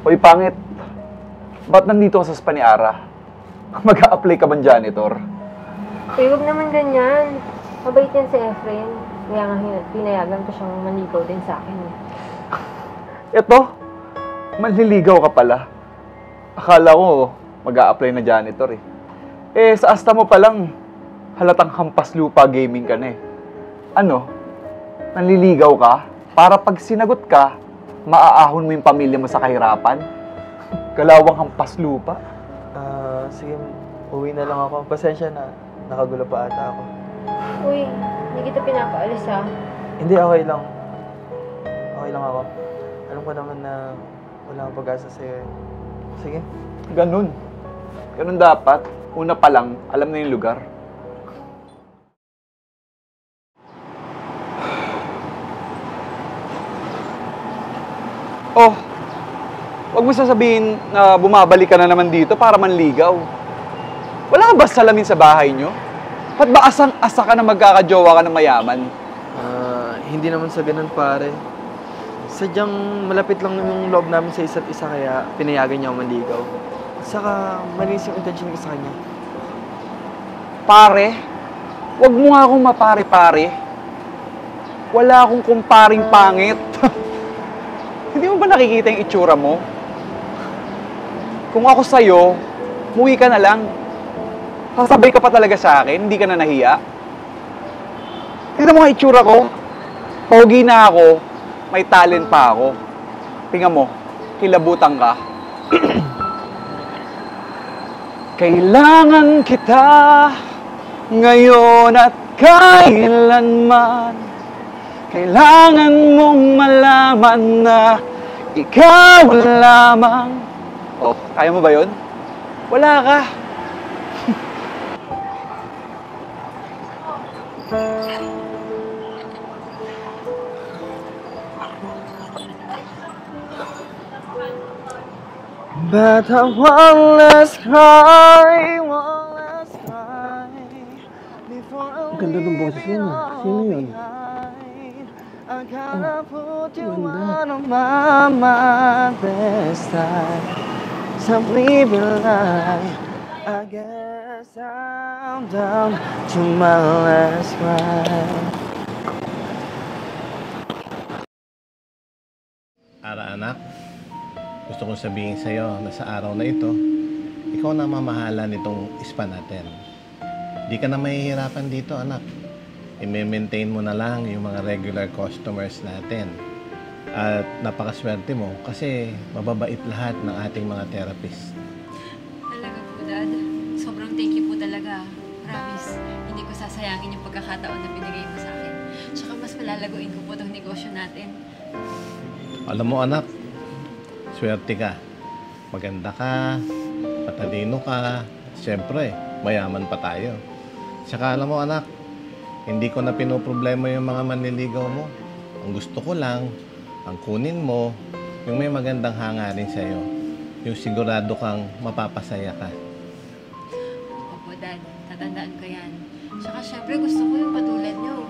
Hoy, pangit. Ba't nandito ka sa spa ni Ara? Mag-a-apply ka ba janitor? Eh, huwag naman ganyan. Mabait yan si Efren. Kaya nga pinayagan ko siyang manligaw din sa akin. Eto, manliligaw ka pala. Akala ko mag-a-apply na janitor eh. Eh, sa asta mo pa lang, halatang hampas lupa gaming ka na eh. Ano? Nanliligaw ka? Para pag sinagot ka, maaahon mo yung pamilya mo sa kahirapan? Galawang hampas lupa? Sige, uwi na lang ako. Pasensya na, nakagulo pa ata ako. Uy, hindi kita pinapaalis ha. Hindi, okay lang. Okay lang ako. Alam ko naman na wala akong pag-asa sa'yo. Sige. Ganun. Ganun dapat. Una pa lang, alam na yung lugar. Oh, wag mo sasabihin na bumabalik ka na naman dito para manligaw. Wala ka ba salamin sa bahay nyo? Ba't ba asang-asa ka na magkakajowa ka ng mayaman? Hindi naman sa ganun, pare. Sadyang malapit lang yung loob namin sa isa't isa kaya pinayagan niya ako manligaw. Saka malis yung intention ko sa kanya. Pare, wag mo nga akong mapare-pare. Wala akong kumparing pangit. Hindi mo ba nakikita yung itsura mo? Kung ako sa'yo, muwi ka na lang. Sasabay ka pa talaga sa akin, hindi ka na nahiya. Tignan mo nga itsura ko. Pogi na ako, may talent pa ako. Tingnan mo, kilabutan ka. Kailangan kita ngayon at kailanman. Kailangan mong malaman na ikaw lamang. Oh, kaya mo ba yun? Wala ka. But I one last cry, one last cry before I Ganda ng boses niya. Sino yun? I gotta put you out of my mind this time. Simply rely. I guess I'm down to my last cry. Ara, anak, gusto kong sabihin sa'yo na sa araw na ito, ikaw na mamahala nitong spa natin. Di ka na mahihirapan dito, anak. I-maintain mo na lang yung mga regular customers natin. At napakaswerte mo kasi mababait lahat ng ating mga therapist. Talaga po, Dad. Sobrang thank you po talaga. Promise, hindi ko sasayangin yung pagkakataon na binigay mo sa akin. Tsaka mas malalaguin ko po itong negosyo natin. Alam mo, anak, swerte ka. Maganda ka, matalino ka, siyempre, mayaman pa tayo. Tsaka alam mo, anak, hindi ko na pinoproblema yung mga manliligaw mo. Ang gusto ko lang, ang kunin mo, yung may magandang hangarin sa'yo. Yung sigurado kang mapapasaya ka. Opo, Dad. Tatandaan ko yan. Tsaka syempre gusto ko yung patulad nyo.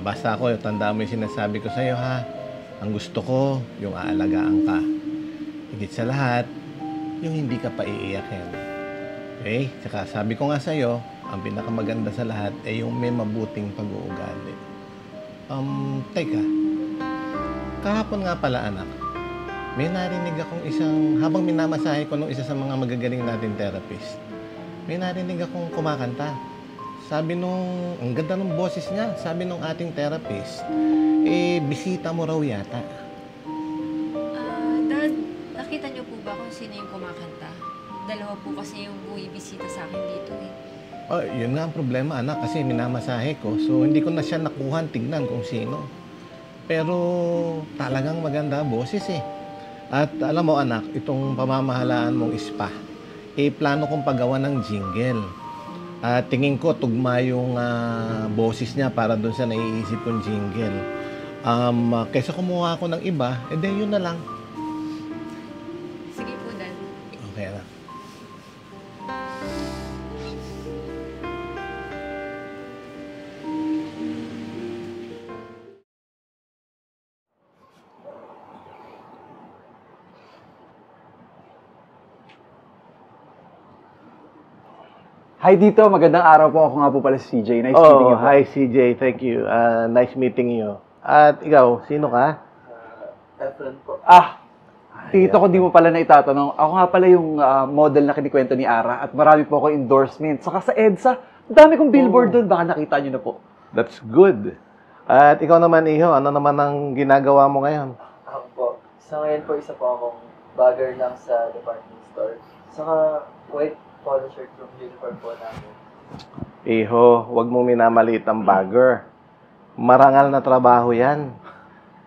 Basta ako, tandaan mo yung sinasabi ko sa'yo, ha? Ang gusto ko, yung aalagaan ka. Higit sa lahat, yung hindi ka pa iiyakin. Okay? Tsaka sabi ko nga sa'yo, ang pinakamaganda sa lahat ay yung may mabuting pag-uugali. Teka. Kahapon nga pala, anak, may narinig akong habang minamasahe ko nung isa sa mga magagaling natin therapist, may narinig akong kumakanta. Sabi ang ganda ng boses niya, sabi nung ating therapist, bisita mo raw yata. Dad, nakita niyo po ba kung sino yung kumakanta? Dalawa po kasi yung buwibisita sa akin dito eh. Yun nga ang problema, anak, kasi minamasahe ko. So, hindi ko na siya nakuhan tignan kung sino. Pero talagang maganda boses eh. At alam mo, anak, itong pamamahalaan mong spa, plano kong paggawa ng jingle. Tingin ko, tugma yung boses niya para doon sa naiisip kong jingle. Kaysa kumuha ako ng iba, yun na lang. Sige po, Dad. Okay, anak. Hi dito, magandang araw po. Ako nga po pala si CJ. Nice meeting you po. Hi CJ, thank you. Nice meeting you. At ikaw, sino ka? Efren po. Tito ko di mo pala na itatanong. Ako nga pala yung model na kinikwento ni Ara at marami po ako endorsement. Saka sa EDSA, dami kong billboard doon. Baka nakita nyo na po. That's good. At ikaw naman, Iho, ano naman ang ginagawa mo ngayon? Ako po. Sa ngayon po, isa po akong bagger lang sa department store. Saka white polo shirt yung uniform po namin. Iho, wag mong minamaliit ang bagger. Marangal na trabaho yan.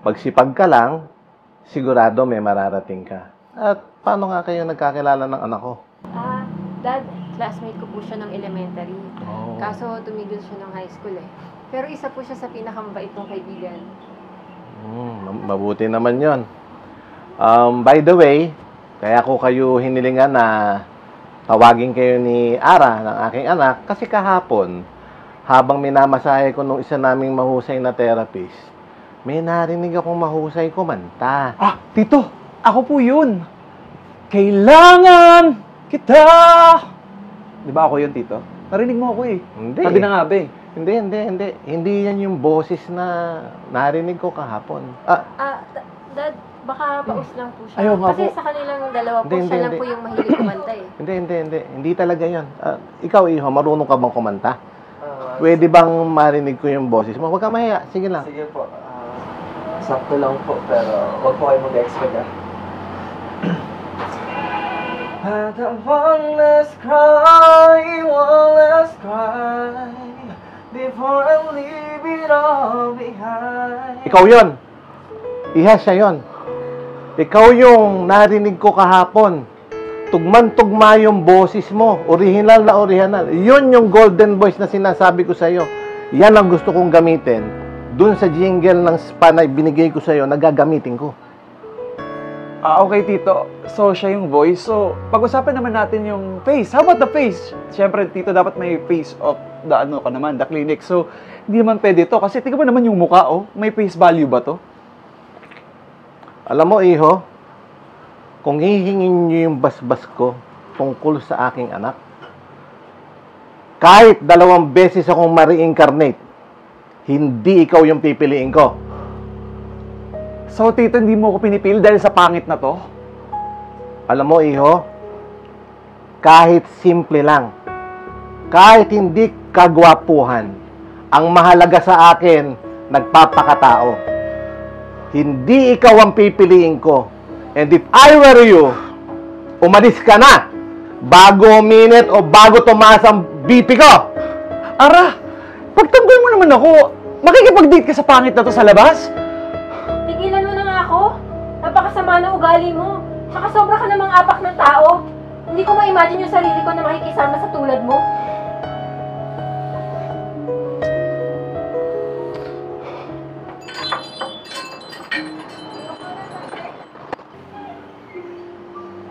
Pagsipag ka lang, sigurado may mararating ka. At paano nga kayo nagkakilala ng anak ko? Dad, classmate ko po siya ng elementary. Oh. Kaso tumigil siya ng high school eh. Pero isa po siya sa pinakamabait kong kaibigan. Mabuti naman yon. By the way, kaya ko kayo hinilingan na tawagin kayo ni Ara, ng aking anak, kasi kahapon, habang minamasahe ko nung isa naming mahusay na therapist, may narinig akong mahusay kumanta. Tito, ako po yun. Kailangan kita. Di ba ako yun, Tito? Narinig mo ako eh. Hindi. Sabi na nga ba eh. Hindi. Hindi yan yung boses na narinig ko kahapon. Dad, baka paus lang po siya. Ayaw nga Kasi po. sa kanilang dalawa po, Hindi, siya lang hindi. po yung mahilig kumanta eh. Hindi. Hindi talaga yan. Ikaw, Iho, marunong ka bang kumanta? Pwede bang marinig ko yung boses mo? Huwag ka mahiya. Sige lang. Sige po. Sakto lang po, pero huwag po kayo mag-expect But one last cry before I leave it all behind. Ikaw yon. Iha siya yon. Ikaw yung narinig ko kahapon. Tugman-tugma yung boses mo. Original na original. Yun yung golden voice na sinasabi ko sa'yo. Yan ang gusto kong gamitin. Dun sa jingle ng spa na binigay ko sa'yo, nagagamitin ko. Okay, Tito. So, siya yung voice. So, pag-usapan naman natin yung face. How about the face? Siyempre, Tito, dapat may face of the the clinic. So, hindi naman pwede to. Kasi, tingnan mo naman yung mukha, oh. May face value ba to? Alam mo, Iho, kung hihingin niyo yung basbas ko tungkol sa aking anak, kahit 2 beses akong ma-reincarnate, hindi ikaw yung pipiliin ko. So, Tito, hindi mo ako pinipili dahil sa pangit na to? Alam mo, Iho, kahit simple lang, kahit hindi kagwapuhan, ang mahalaga sa akin, nagpapakatao. Hindi ikaw ang pipiliin ko. And if I were you, umalis ka na bago minute o bago tumaas ang BP ko. Ara, pagtanggol mo naman ako. Makikipag-date ka sa pangit na to sa labas? Tigilan mo na nga ako. Napakasama ng ugali mo. Tsaka sobra ka namang apak ng tao. Hindi ko ma-imagine yung sarili ko na makikisama sa tulad mo.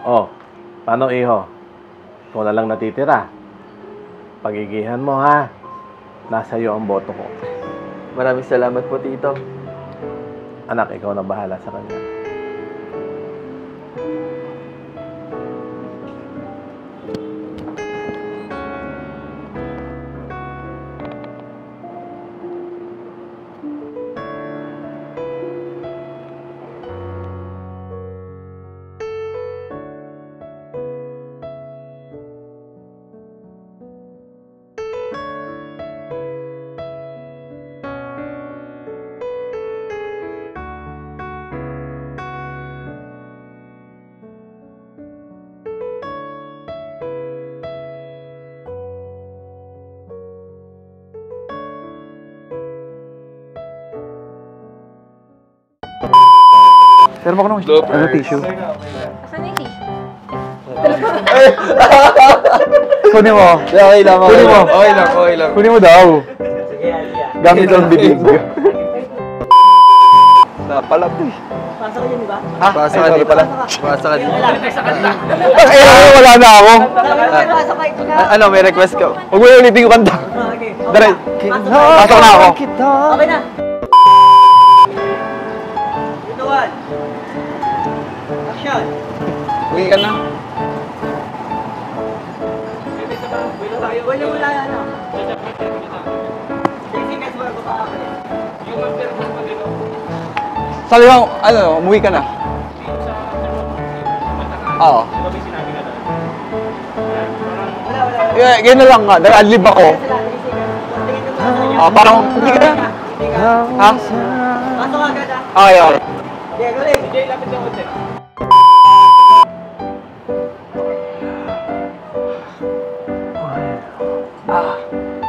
Oh, paano, Iho? Ikaw na lang natitira. Pagigihan mo, ha? Nasa iyo ang boto ko. Maraming salamat po, Tito. Anak, ikaw na bahala sa kanya. Pero ako nung tissue. Asan yung tissue? Kunin mo. Okay lang, Kunin mo. Okay lang. Kunin mo daw. Sige, Alia. Gamit ang bibig. Napalap eh. Pasa ka dito. Pasa ka dito. Ay, wala na ako. Ano, may request ka? Huwag mo na ulitin yung kanta. Dara, pasok na ako. Okay na. Ito, one. Action. Uwi ka na. Bebe sa bang, tayo, Pwede mo lang ano. Sigas mo pa ako. Sabi mo, ano, umuwi ka na? Oo. Ganyan na lang nga, nag-adlib ako. Parang, hindi ka na. Ha? Pasok agad ah. Okay, okay. Okay, galing. DJ, lapit yung konti.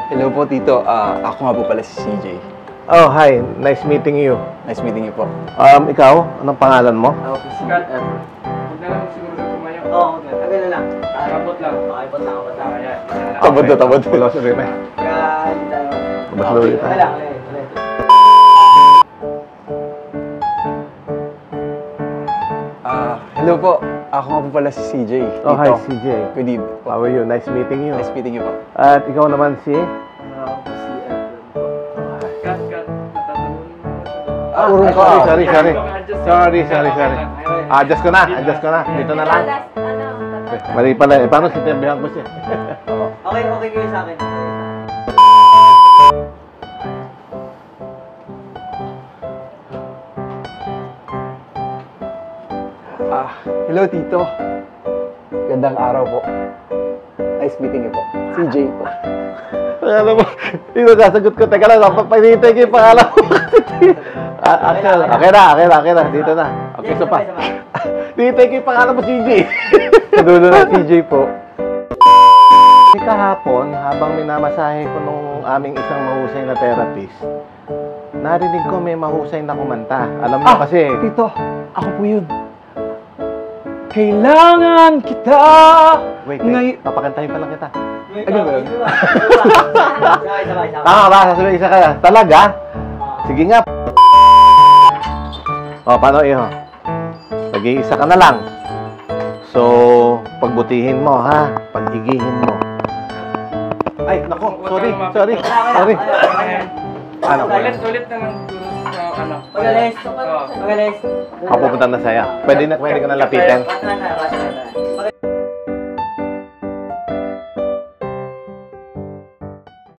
Hello po, Tito. Ako nga po pala si CJ. Oh, hi. Nice meeting you. Nice meeting you po. Ikaw, anong pangalan mo? Ako po si Scott. Huwag na lang siguro na tumayo. Oo, agad na lang. Kapot lang. Kapot lang. Tabod na, tabod. Hello, sorry, may. Yan. Basta ulit Okay lang, ulit. Hello po. Ako nga po pala si CJ. Oh, hi, Tito. CJ. Good evening po. How are you? Nice meeting you. Nice meeting you po. At ikaw naman si? Ako po si Scott. Urong ka. Sorry. Adjust ko na. Dito na lang. Mali pala eh. Paano sitembehan ko siya? Okay kayo sa akin. Hello, Tito. Gandang araw po. Nice meeting you po. CJ po. Alam mo, yung nagsasagot ko. Teka lang, papahintay ko yung pangalan mo. Okay na. Dito na. Okay, so pa. Hintay ko yung pangalan mo, CJ. Kadulo na CJ po. Kahapon, habang minamasahe ko nung aming isang mahusay na therapist, narinig ko may mahusay na kumanta. Alam mo kasi, Tito, ako po yun. Kailangan kita. wait, Ngay- papakantahin pa lang kita. Ano ba yun? Sabay. Tama ba? Sasabihin isa kaya. Talaga? Sige nga. O, paano iyo? Nag-iisa ka na lang. So, pagbutihin mo, ha? Paghigihin mo. Ay, nako. Sorry. Ano? Ulit na lang duro sa anak. Magalis. Ako pupunta na sa'yo. Pwede ka na lapitin.